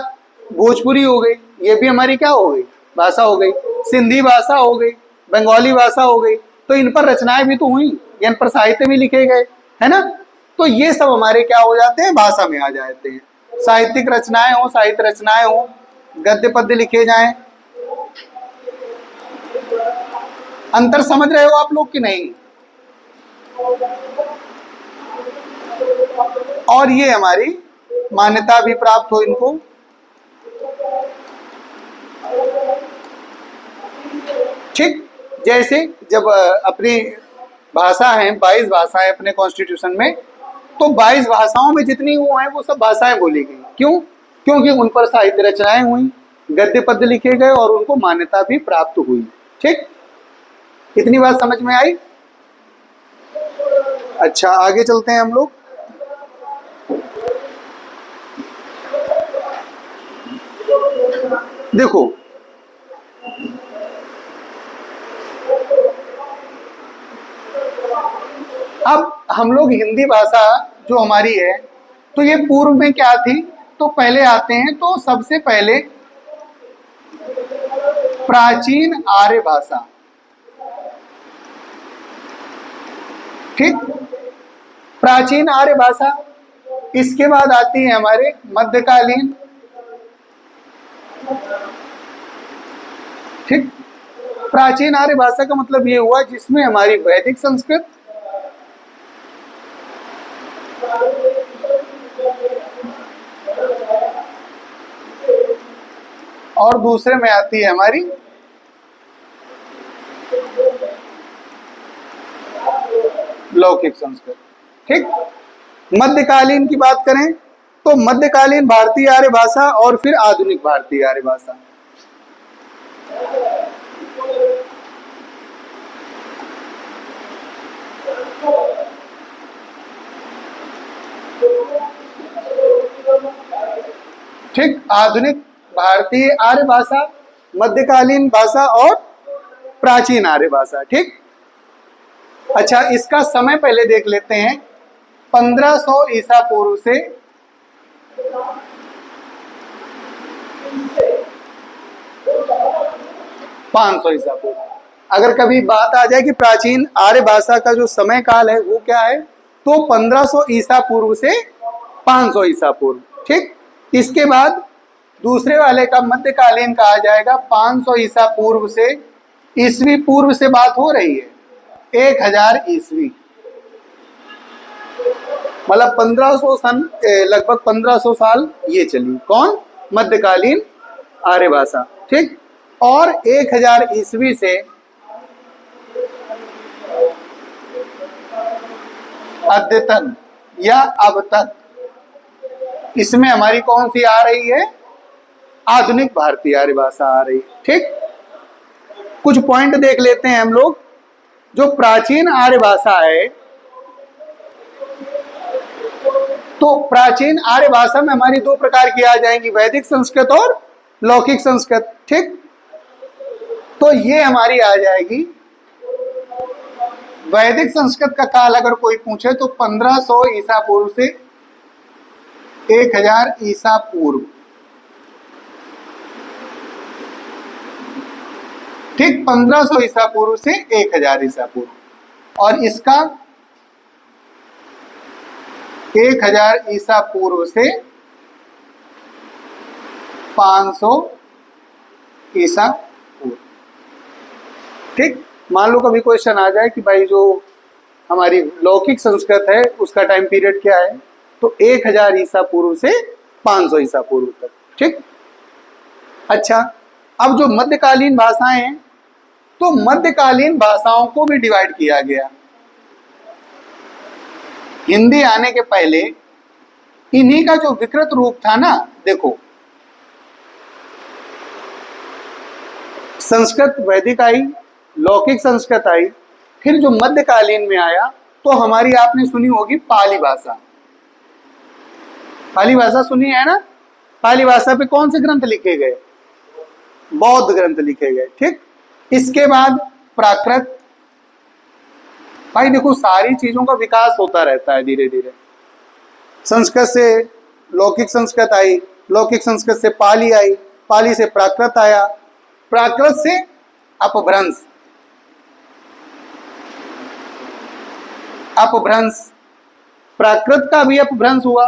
[SPEAKER 1] भोजपुरी हो गई, ये भी हमारी क्या हो गई, भाषा हो गई। सिंधी भाषा हो गई, बंगाली भाषा हो गई, तो इन पर रचनाएं भी तो हुई, इन पर साहित्य भी लिखे गए, है ना। तो ये सब हमारे क्या हो जाते हैं, भाषा में आ जाते हैं। साहित्यिक रचनाएं हो, साहित्य रचनाएं हो, गद्य पद्य लिखे जाएं। अंतर समझ रहे हो आप लोग कि नहीं? और ये हमारी मान्यता भी प्राप्त हो इनको। ठीक, जैसे जब अपनी भाषा है, 22 भाषाएं अपने कॉन्स्टिट्यूशन में, तो 22 भाषाओं में जितनी वो हैं वो सब भाषाएं बोली गई। क्यों? क्योंकि उन पर साहित्य रचनाएं हुई, गद्य पद्य लिखे गए और उनको मान्यता भी प्राप्त हुई। ठीक, इतनी बात समझ में आई? अच्छा, आगे चलते हैं हम लोग। देखो, अब हम लोग हिंदी भाषा जो हमारी है, तो ये पूर्व में क्या थी, तो पहले आते हैं तो सबसे पहले प्राचीन आर्य भाषा। ठीक, प्राचीन आर्य भाषा। इसके बाद आती है हमारे मध्यकालीन। ठीक, प्राचीन आर्य भाषा का मतलब ये हुआ जिसमें हमारी वैदिक संस्कृत, और दूसरे में आती है हमारी लौकिक संस्कृत। ठीक, मध्यकालीन की बात करें तो मध्यकालीन भारतीय आर्य भाषा और फिर आधुनिक भारतीय आर्य भाषा। ठीक, आधुनिक भारतीय आर्य भाषा, मध्यकालीन भाषा और प्राचीन आर्य भाषा। ठीक, अच्छा, इसका समय पहले देख लेते हैं। 1500 ईसा पूर्व से 500 ईसा पूर्व। अगर कभी बात आ जाए कि प्राचीन आर्य भाषा का जो समय काल है वो क्या है, तो 1500 ईसा पूर्व से 500 ईसा पूर्व। ठीक, इसके बाद दूसरे वाले का मध्यकालीन कहा जाएगा 500 ईसा पूर्व से, ईसवी पूर्व से बात हो रही है, 1000 ईस्वी, मतलब 1500 सन, लगभग 1500 साल ये चली। कौन? मध्यकालीन आर्य भाषा। ठीक, और 1000 ईस्वी से अद्यतन या अब तक, इसमें हमारी कौन सी आ रही है, आधुनिक भारतीय आर्य भाषा आ रही है। ठीक, कुछ पॉइंट देख लेते हैं हम लोग। जो प्राचीन आर्य भाषा है, तो प्राचीन आर्य भाषा में हमारी दो प्रकार की आ जाएंगी, वैदिक संस्कृत और लौकिक संस्कृत। ठीक, तो ये हमारी आ जाएगी वैदिक संस्कृत का काल। अगर कोई पूछे तो 1500 ईसा पूर्व से 1000 ईसा पूर्व, ठीक, 1500 ईसा पूर्व से 1000 ईसा पूर्व। और इसका 1000 ईसा पूर्व से 500 ईसा पूर्व। ठीक, मान लो कभी क्वेश्चन आ जाए कि भाई जो हमारी लौकिक संस्कृत है उसका टाइम पीरियड क्या है, तो 1000 ईसा पूर्व से 500 ईसा पूर्व तक। ठीक, अच्छा, अब जो मध्यकालीन भाषाएं हैं, तो मध्यकालीन भाषाओं को भी डिवाइड किया गया। हिंदी आने के पहले इन्हीं का जो विकृत रूप था ना, देखो संस्कृत वैदिक आई, लौकिक संस्कृत आई, फिर जो मध्यकालीन में आया तो हमारी आपने सुनी होगी पाली भाषा। पाली भाषा सुनी है ना? पाली भाषा पे कौन से ग्रंथ लिखे गए? बौद्ध ग्रंथ लिखे गए। ठीक, इसके बाद प्राकृत। भाई देखो सारी चीजों का विकास होता रहता है धीरे धीरे। संस्कृत से लौकिक संस्कृत आई, लौकिक संस्कृत से पाली आई, पाली से प्राकृत आया, प्राकृत से अपभ्रंश, अपभ्रंश, प्राकृत का भी अपभ्रंश हुआ।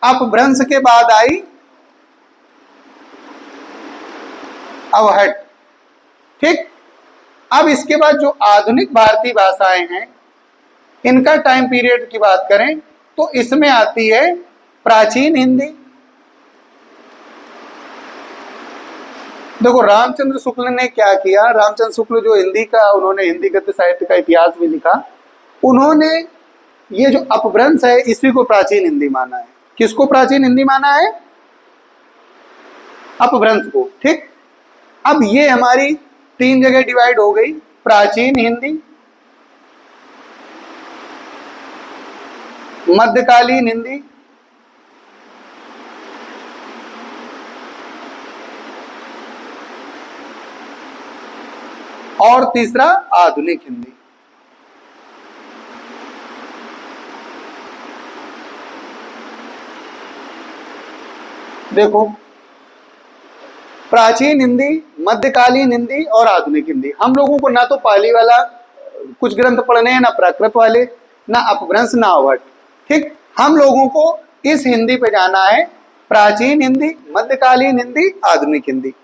[SPEAKER 1] अपभ्रंश के बाद आई अवहट। ठीक, अब इसके बाद जो आधुनिक भारतीय भाषाएं हैं इनका टाइम पीरियड की बात करें तो इसमें आती है प्राचीन हिंदी। देखो रामचंद्र शुक्ल ने क्या किया, रामचंद्र शुक्ल जो हिंदी का, उन्होंने हिंदी गद्य साहित्य का इतिहास भी लिखा। उन्होंने ये जो अपभ्रंश है इसी को प्राचीन हिंदी माना है। किसको प्राचीन हिंदी माना है? अपभ्रंश को। ठीक, अब ये हमारी 3 जगह डिवाइड हो गई, प्राचीन हिंदी, मध्यकालीन हिंदी, और तीसरा आधुनिक हिंदी। देखो प्राचीन हिंदी, मध्यकालीन हिंदी और आधुनिक हिंदी। हम लोगों को ना तो पाली वाला कुछ ग्रंथ पढ़ने हैं, ना प्राकृत वाले, ना अपभ्रंश, ना अवहट। ठीक, हम लोगों को इस हिंदी पे जाना है, प्राचीन हिंदी, मध्यकालीन हिंदी, आधुनिक हिंदी।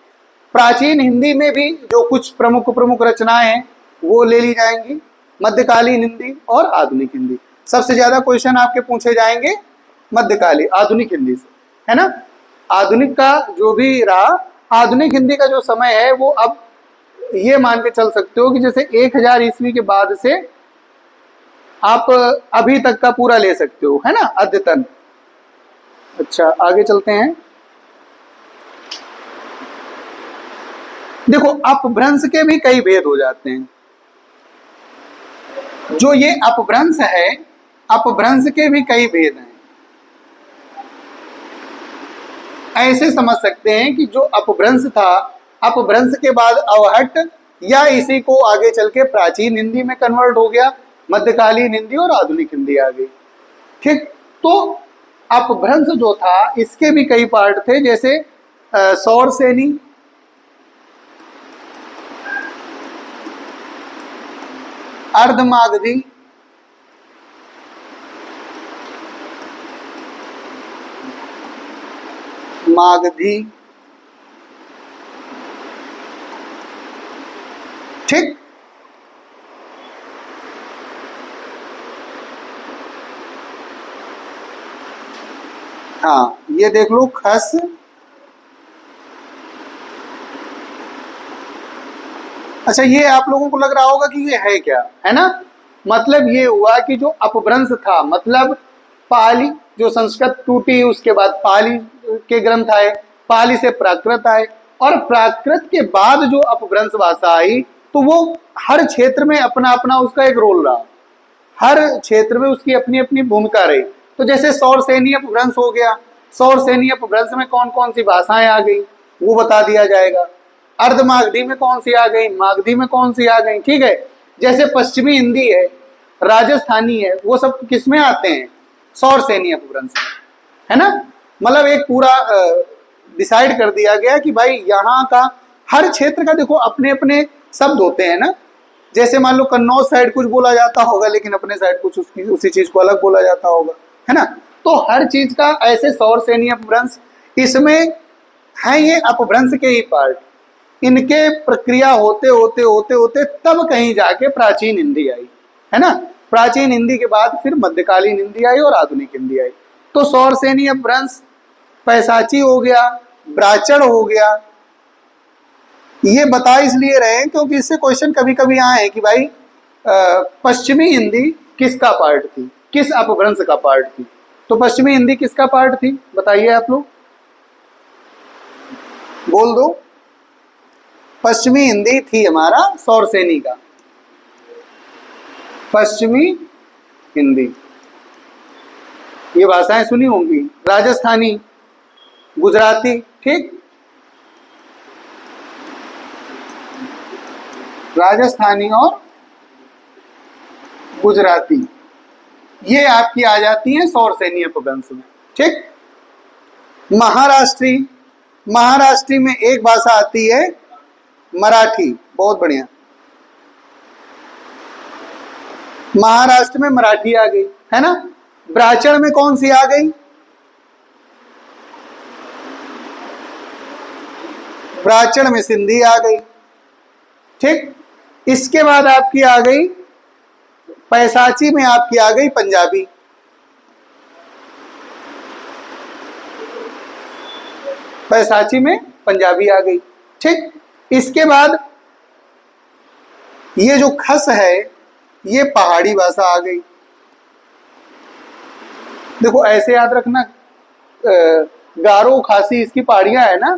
[SPEAKER 1] प्राचीन हिंदी में भी जो कुछ प्रमुख प्रमुख रचनाएं हैं वो ले ली जाएंगी, मध्यकालीन हिंदी और आधुनिक हिंदी। सबसे ज्यादा क्वेश्चन आपके पूछे जाएंगे मध्यकालीन आधुनिक हिंदी से, है ना? आधुनिक का जो भी रहा, आधुनिक हिंदी का जो समय है वो अब ये मान के चल सकते हो कि जैसे 1000 ईस्वी के बाद से आप अभी तक का पूरा ले सकते हो, है ना, अद्यतन। अच्छा आगे चलते हैं। देखो अपभ्रंश के भी कई भेद हो जाते हैं। जो ये अपभ्रंश है, अपभ्रंश के भी कई भेद हैं। ऐसे समझ सकते हैं कि जो अपभ्रंश था, अपभ्रंश के बाद अवहट या इसी को आगे चल के प्राचीन हिंदी में कन्वर्ट हो गया, मध्यकालीन हिंदी और आधुनिक हिंदी आ गई। ठीक, तो अपभ्रंश जो था इसके भी कई पार्ट थे, जैसे सौरसेनी, अर्धमागधी, मागधी। ठीक, हाँ ये देख लो खस, अच्छा ये आप लोगों को लग रहा होगा कि ये है क्या, है ना? मतलब ये हुआ कि जो अपभ्रंश था, मतलब पाली जो संस्कृत टूटी उसके बाद पाली के ग्रंथ आए, पाली से प्राकृत आए, और प्राकृत के बाद जो अपभ्रंश भाषा आई तो वो हर क्षेत्र में अपना अपना उसका एक रोल रहा, हर क्षेत्र में उसकी अपनी अपनी भूमिका रही। तो जैसे सौरसेनी अपभ्रंश हो गया, सौरसेनी अपभ्रंश में कौन कौन सी भाषाएं आ गई वो बता दिया जाएगा। अर्धमागधी में कौन सी आ गई, मागधी में कौन सी आ गई, ठीक है। जैसे पश्चिमी हिंदी है, राजस्थानी है, वो सब किस में आते हैं, सौरसेनी अपभ्रंश में, है ना। मतलब एक पूरा डिसाइड कर दिया गया कि भाई यहाँ का हर क्षेत्र का देखो अपने अपने शब्द होते हैं ना। जैसे मान लो कन्नौज साइड कुछ बोला जाता होगा, लेकिन अपने साइड कुछ उसी चीज को अलग बोला जाता होगा, है ना। तो हर चीज का ऐसे सौरसेनी अपभ्रंश इसमें है, ये अपभ्रंश के ही पार्ट। इनके प्रक्रिया होते होते होते होते तब कहीं जाके प्राचीन हिंदी आई, है ना। प्राचीन हिंदी के बाद फिर मध्यकालीन हिंदी आई और आधुनिक हिंदी आई। तो सौरसेनी अपभ्रंश पैसाची हो गया, ब्राचड़ हो गया। ये बता इसलिए रहे हैं क्योंकि इससे क्वेश्चन कभी कभी आए हैं कि भाई पश्चिमी हिंदी किसका पार्ट थी, किस अपभ्रंश का पार्ट थी। तो पश्चिमी हिंदी किसका पार्ट थी, बताइए आप लोग, बोल दो। पश्चिमी हिंदी थी हमारा सौरसेनी का, पश्चिमी हिंदी। ये भाषाएं सुनी होंगी, राजस्थानी, गुजराती, ठीक। राजस्थानी और गुजराती ये आपकी आ जाती हैं सौरसेनी अपभ्रंश में, ठीक। महाराष्ट्री में एक भाषा आती है मराठी, बहुत बढ़िया। महाराष्ट्र में मराठी आ गई, है ना। ब्राचड़ में कौन सी आ गई, ब्राचड़ में सिंधी आ गई, ठीक। इसके बाद आपकी आ गई पैसाची में, आपकी आ गई पंजाबी। पैसाची में पंजाबी आ गई, ठीक। इसके बाद ये जो खस है ये पहाड़ी भाषा आ गई। देखो ऐसे याद रखना, गारो खासी इसकी पहाड़ियां है ना।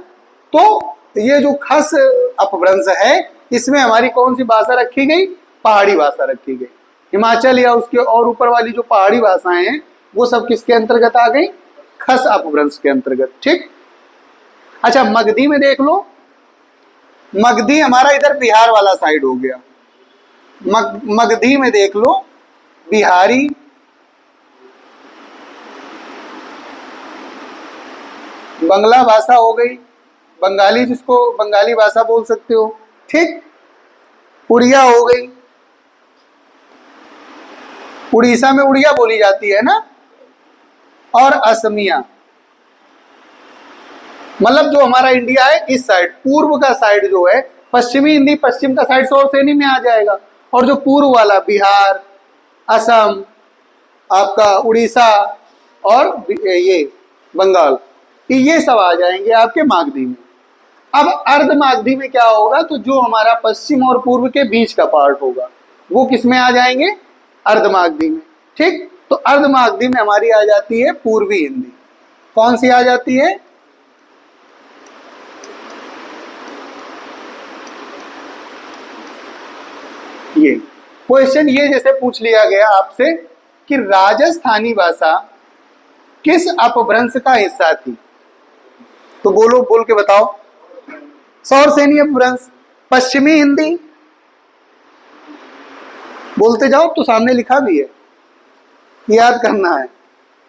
[SPEAKER 1] तो ये जो खस अपभ्रंश है इसमें हमारी कौन सी भाषा रखी गई, पहाड़ी भाषा रखी गई। हिमाचल या उसके और ऊपर वाली जो पहाड़ी भाषाएं हैं वो सब किसके अंतर्गत आ गई, खस अपभ्रंश के अंतर्गत, ठीक। अच्छा मगधी में देख लो, मगधी हमारा इधर बिहार वाला साइड हो गया। मगधी में देख लो बिहारी, बंगला भाषा हो गई, बंगाली जिसको बंगाली भाषा बोल सकते हो, ठीक। उड़िया हो गई, उड़ीसा में उड़िया बोली जाती है ना। और असमिया, मतलब जो हमारा इंडिया है इस साइड पूर्व का साइड जो है, पश्चिमी हिंदी पश्चिम का साइड सौरसेनी में आ जाएगा। और जो पूर्व वाला बिहार, असम, आपका उड़ीसा और ये बंगाल, ये सब आ जाएंगे आपके मागधी में। अब अर्धमागधी में क्या होगा, तो जो हमारा पश्चिम और पूर्व के बीच का पार्ट होगा वो किस में आ जाएंगे, अर्धमागधी में, ठीक। तो अर्धमागधी में हमारी आ जाती है पूर्वी हिंदी। कौन सी आ जाती है, ये क्वेश्चन ये जैसे पूछ लिया गया आपसे कि राजस्थानी भाषा किस अपभ्रंश का हिस्सा थी, तो बोलो, बोल के बताओ। सौरसेनी अपभ्रंश। पश्चिमी हिंदी बोलते जाओ, तो सामने लिखा भी है, याद करना है।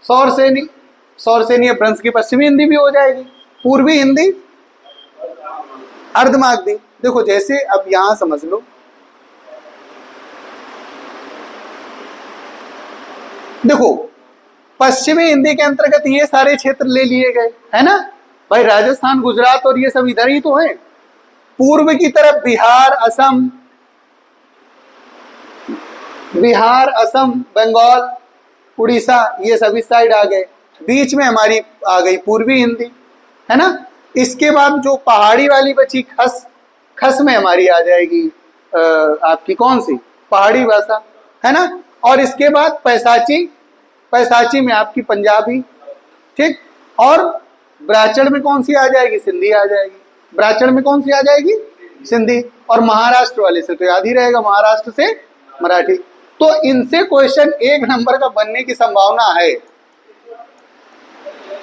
[SPEAKER 1] सौरसेनी अपभ्रंश की पश्चिमी हिंदी भी हो जाएगी। पूर्वी हिंदी अर्धमागधी। देखो जैसे अब यहां समझ लो, देखो पश्चिमी हिंदी के अंतर्गत ये सारे क्षेत्र ले लिए गए, है ना भाई। राजस्थान, गुजरात और ये सब इधर ही तो है। पूर्व की तरफ बिहार, असम, बंगाल, उड़ीसा, ये सब इस साइड आ गए। बीच में हमारी आ गई पूर्वी हिंदी, है ना। इसके बाद जो पहाड़ी वाली बची खस में हमारी आ जाएगी आपकी कौन सी, पहाड़ी भाषा, है ना। और इसके बाद पैसाची में आपकी पंजाबी, ठीक। और ब्राचड़ में कौन सी आ जाएगी, सिंधी आ जाएगी। ब्राचड़ में कौन सी आ जाएगी, सिंधी। और महाराष्ट्र वाले से तो याद ही रहेगा, महाराष्ट्र से मराठी। तो इनसे क्वेश्चन 1 नंबर का बनने की संभावना है,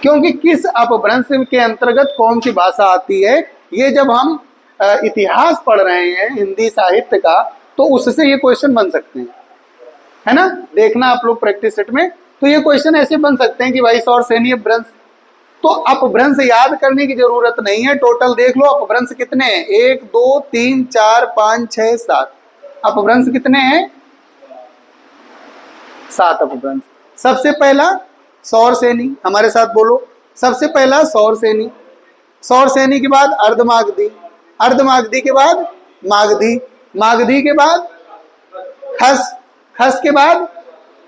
[SPEAKER 1] क्योंकि किस अपभ्रंश के अंतर्गत कौन सी भाषा आती है, ये जब हम इतिहास पढ़ रहे हैं हिंदी साहित्य का, तो उससे ये क्वेश्चन बन सकते हैं, है ना। देखना आप लोग प्रैक्टिस सेट में, तो ये क्वेश्चन ऐसे बन सकते हैं कि भाई सौरसेनी अपभ्रंश, तो अपभ्रंश याद करने की जरूरत नहीं है। टोटल देख लो अपभ्रंश कितने हैं, 1 2 3 4 5 6 7। अपभ्रंश कितने हैं, 7 अपभ्रंश। सबसे पहला सौरसेनी, हमारे साथ बोलो, सबसे पहला सौरसेनी, सौरसेनी के बाद अर्धमागधी, अर्धमागधी के बाद मागधी, मागधी के बाद खस, खस के बाद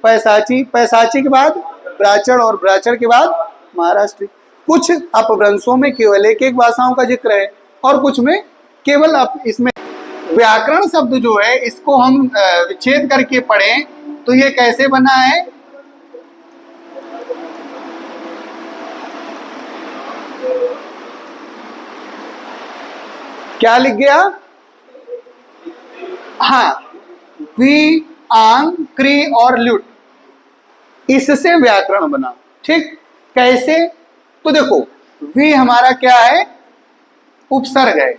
[SPEAKER 1] पैसाची, पैसाची के बाद ब्राचड़, और ब्राचड़ के बाद महाराष्ट्र। कुछ अपभ्रंशों में केवल एक एक भाषाओं का जिक्र है और कुछ में केवल इसमें व्याकरण शब्द जो है इसको हम विच्छेद करके पढ़ें तो ये कैसे बना है, क्या लिख गया, हाँ, वी, आंग, क्री और ल्युट, इससे व्याकरण बना। ठीक, कैसे, तो देखो वी हमारा क्या है, उपसर्ग है।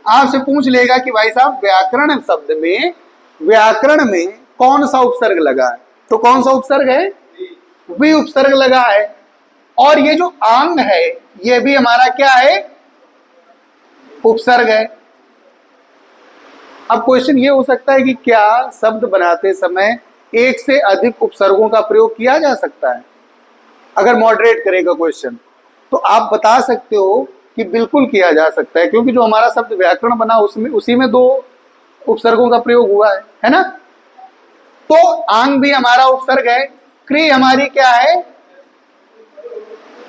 [SPEAKER 1] आपसे पूछ लेगा कि भाई साहब व्याकरण शब्द में, व्याकरण में कौन सा उपसर्ग लगा है, तो कौन सा उपसर्ग है, वी उपसर्ग लगा है। और ये जो आंग है ये भी हमारा क्या है, उपसर्ग है। अब क्वेश्चन ये हो सकता है कि क्या शब्द बनाते समय एक से अधिक उपसर्गों का प्रयोग किया जा सकता है, अगर मॉडरेट करेगा क्वेश्चन तो आप बता सकते हो कि बिल्कुल किया जा सकता है, क्योंकि जो हमारा शब्द व्याकरण बना उसमें उसी में 2 उपसर्गों का प्रयोग हुआ है ना। तो आंग भी हमारा उपसर्ग है, क्री हमारी क्या है,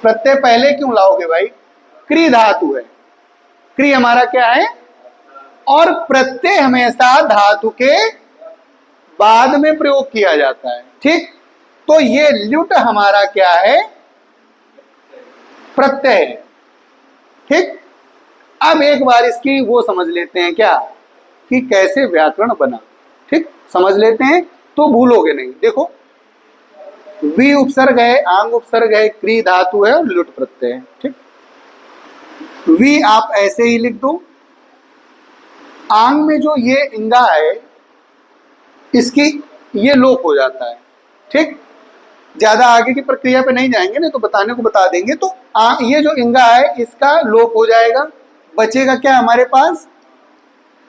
[SPEAKER 1] प्रत्यय पहले क्यों लाओगे भाई, क्री धातु है, क्री हमारा क्या है, और प्रत्यय हमेशा धातु के बाद में प्रयोग किया जाता है। ठीक, तो ये ल्युट हमारा क्या है, प्रत्यय है। ठीक, अब एक बार इसकी वो समझ लेते हैं क्या, कि कैसे व्याकरण बना। ठीक, समझ लेते हैं तो भूलोगे नहीं। देखो वी उपसर्ग है, आंग उपसर्ग है, क्री धातु है और ल्युट प्रत्यय है। ठीक, वी आप ऐसे ही लिख दो, आंग में जो ये इंगा है इसकी ये लोप हो जाता है। ठीक, ज्यादा आगे की प्रक्रिया पे नहीं जाएंगे, नहीं तो बताने को बता देंगे। तो ये जो इंगा है इसका लोप हो जाएगा, बचेगा क्या हमारे पास,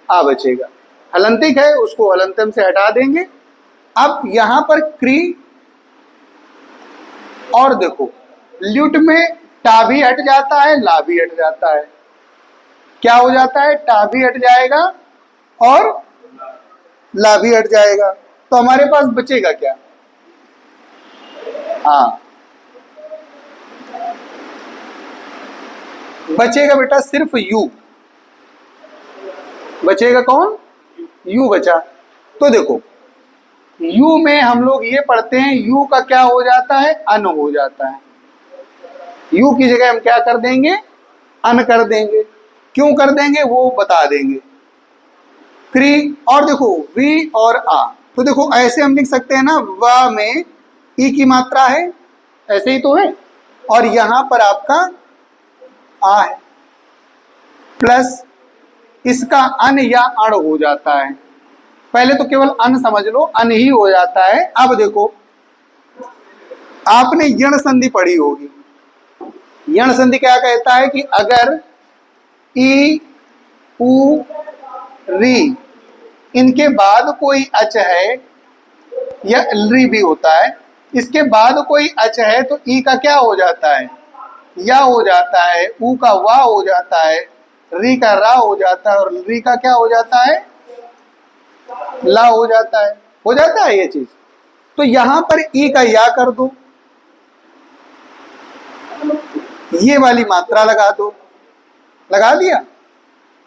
[SPEAKER 1] आ बचेगा। हलंतिक है उसको हलंतम से हटा देंगे। अब यहां पर क्री, और देखो ल्युट में टा भी हट जाता है, ला भी हट जाता है। क्या हो जाता है, टा भी हट जाएगा और ला भी हट जाएगा, तो हमारे पास बचेगा क्या, हाँ बचेगा बेटा सिर्फ यू, बचेगा कौन, यू बचा। तो देखो यू में हम लोग ये पढ़ते हैं, यू का क्या हो जाता है, अन हो जाता है। यू की जगह हम क्या कर देंगे, अन कर देंगे। क्यों कर देंगे वो बता देंगे। क्री, और देखो वी और आ, तो देखो ऐसे हम लिख सकते हैं ना, वा में ई की मात्रा है, ऐसे ही तो है, और यहां पर आपका आ है, प्लस इसका अन या अण हो जाता है। पहले तो केवल अन समझ लो, अन ही हो जाता है। अब देखो आपने यण संधि पढ़ी होगी, यण संधि क्या कहता है कि अगर ई उ री इनके बाद कोई अच है, या री भी होता है, इसके बाद कोई अच है तो ई का क्या हो जाता है, या हो जाता है, ऊ का वा हो जाता है, री का रा हो जाता है, और री का क्या हो जाता है, ला हो जाता है ये चीज। तो यहां पर ई का या कर दो, ये वाली मात्रा लगा दो, लगा दिया।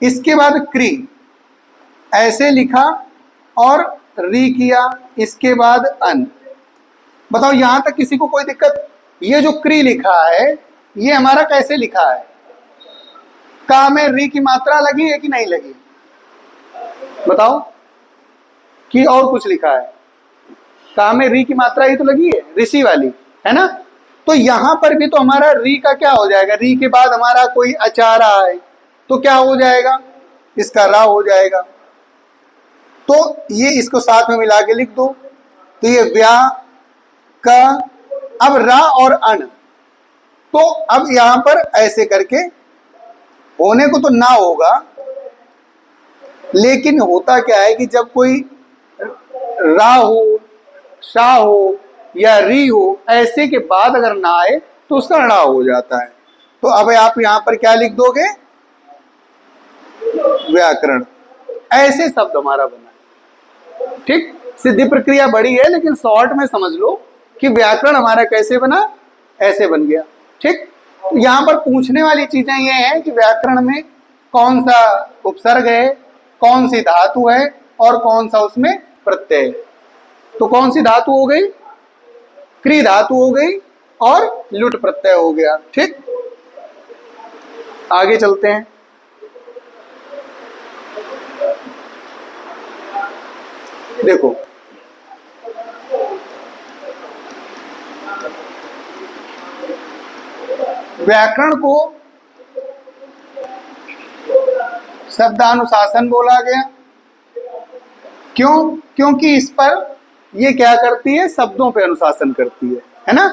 [SPEAKER 1] इसके बाद क्री ऐसे लिखा और री किया, इसके बाद अन। बताओ यहां तक किसी को कोई दिक्कत, ये जो क्री लिखा है ये हमारा कैसे लिखा है, का में री की मात्रा लगी है कि नहीं लगी, बताओ, कि और कुछ लिखा है, का में री की मात्रा ही तो लगी है, ऋषि वाली, है ना। तो यहां पर भी तो हमारा री का क्या हो जाएगा, री के बाद हमारा कोई अचारा है तो क्या हो जाएगा, इसका रा हो जाएगा। तो ये इसको साथ में मिला के लिख दो, तो ये व्या का, अब रा और अण, तो अब यहां पर ऐसे करके होने को तो ना होगा, लेकिन होता क्या है कि जब कोई रा हो, शा हो या री हो, ऐसे के बाद अगर ना आए तो उसका णा हो जाता है। तो अब आप यहां पर क्या लिख दोगे, व्याकरण। ऐसे शब्द हमारा बना है। ठीक, सिद्धि प्रक्रिया बड़ी है, लेकिन शॉर्ट में समझ लो कि व्याकरण हमारा कैसे बना, ऐसे बन गया। ठीक, यहां पर पूछने वाली चीजें ये हैं कि व्याकरण में कौन सा उपसर्ग है, कौन सी धातु है और कौन सा उसमें प्रत्यय है। तो कौन सी धातु हो गई, क्री धातु हो गई और लुट प्रत्यय हो गया। ठीक, आगे चलते हैं। देखो, व्याकरण को शब्दानुशासन बोला गया। क्यों? क्योंकि इस पर ये क्या करती है, शब्दों पे अनुशासन करती है ना।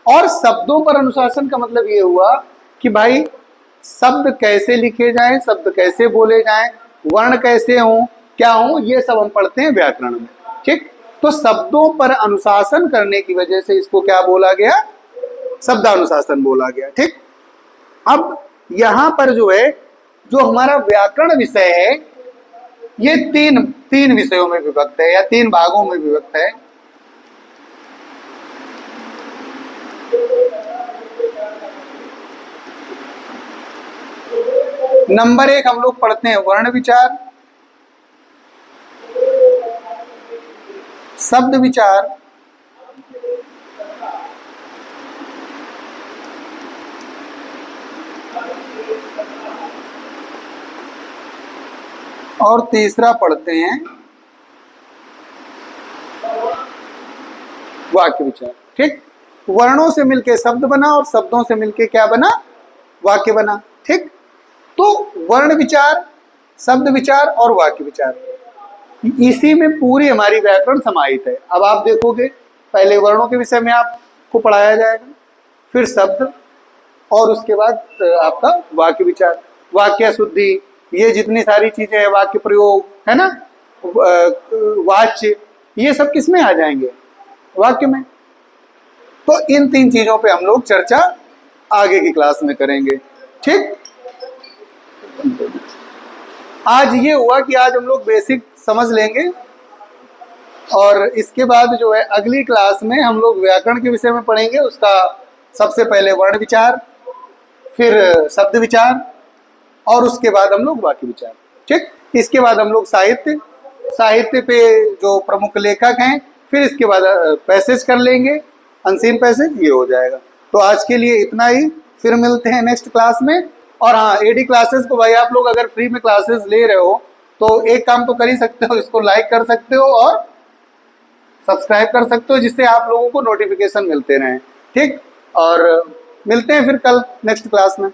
[SPEAKER 1] और शब्दों पर अनुशासन का मतलब ये हुआ कि भाई शब्द कैसे लिखे जाएं, शब्द कैसे बोले जाएं, वर्ण कैसे हों, क्या हों, ये सब हम पढ़ते हैं व्याकरण में। ठीक, तो शब्दों पर अनुशासन करने की वजह से इसको क्या बोला गया, शब्दानुशासन बोला गया। ठीक, अब यहां पर जो है, जो हमारा व्याकरण विषय है, ये तीन विषयों में विभक्त है या तीन भागों में विभक्त है। नंबर 1 हम लोग पढ़ते हैं वर्ण विचार, शब्द विचार, और तीसरा पढ़ते हैं वाक्य विचार। ठीक, वर्णों से मिलके शब्द बना और शब्दों से मिलके क्या बना, वाक्य बना। ठीक, तो वर्ण विचार, शब्द विचार और वाक्य विचार, इसी में पूरी हमारी व्याकरण समाहित है। अब आप देखोगे, पहले वर्णों के विषय में आपको पढ़ाया जाएगा, फिर शब्द, और उसके बाद आपका वाक्य विचार, वाक्य शुद्धि, ये जितनी सारी चीजें हैं, वाक्य प्रयोग है ना, वाच्य, ये सब किसमें आ जाएंगे, वाक्य में। तो इन 3 चीजों पे हम लोग चर्चा आगे की क्लास में करेंगे। ठीक, आज ये हुआ कि आज हम लोग बेसिक समझ लेंगे, और इसके बाद जो है अगली क्लास में हम लोग व्याकरण के विषय में पढ़ेंगे। उसका सबसे पहले वर्ण विचार, फिर शब्द विचार, और उसके बाद हम लोग वाक्य विचार। ठीक, इसके बाद हम लोग साहित्य पे जो प्रमुख लेखक हैं, फिर इसके बाद पैसेज कर लेंगे, अनसीन पैसेज, ये हो जाएगा। तो आज के लिए इतना ही, फिर मिलते हैं नेक्स्ट क्लास में। और हाँ, एडी क्लासेस को भाई आप लोग अगर फ्री में क्लासेस ले रहे हो तो एक काम तो कर ही सकते हो, इसको लाइक कर सकते हो और सब्सक्राइब कर सकते हो, जिससे आप लोगों को नोटिफिकेशन मिलते रहें। ठीक, और मिलते हैं फिर कल नेक्स्ट क्लास में।